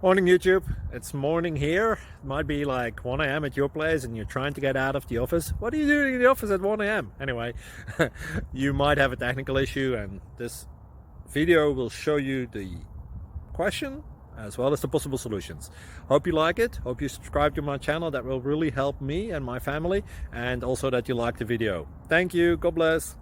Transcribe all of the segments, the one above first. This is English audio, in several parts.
Morning YouTube, it's morning here. It might be like 1 a.m. at your place and you're trying to get out of the office. What are you doing in the office at 1 a.m.? Anyway, you might have a technical issue and this video will show you the question as well as the possible solutions. Hope you like it, hope you subscribe to my channel. That will really help me and my family, and also that you like the video. Thank you, God bless.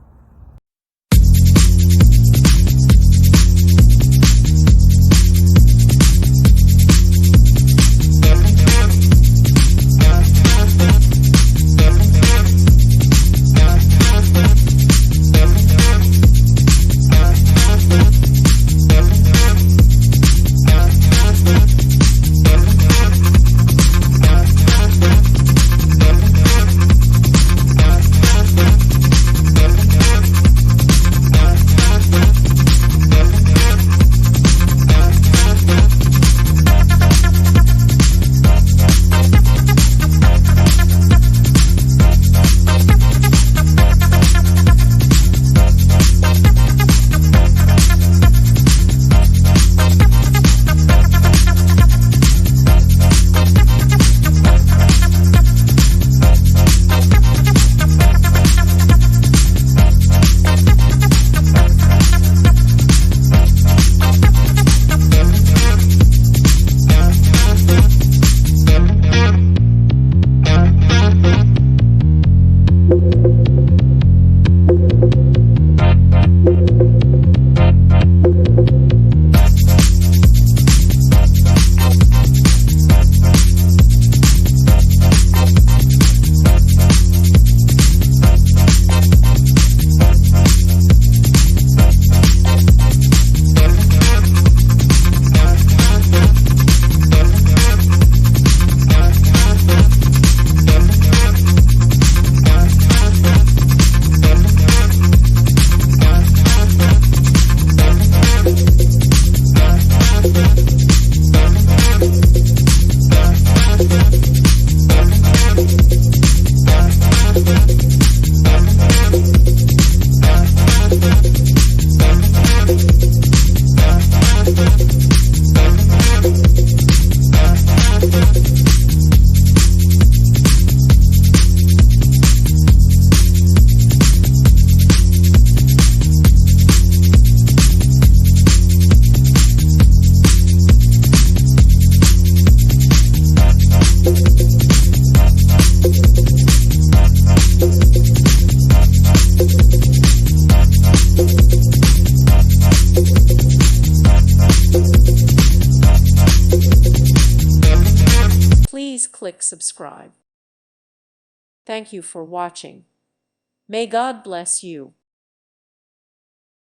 Please click subscribe. Thank you for watching. May God bless you.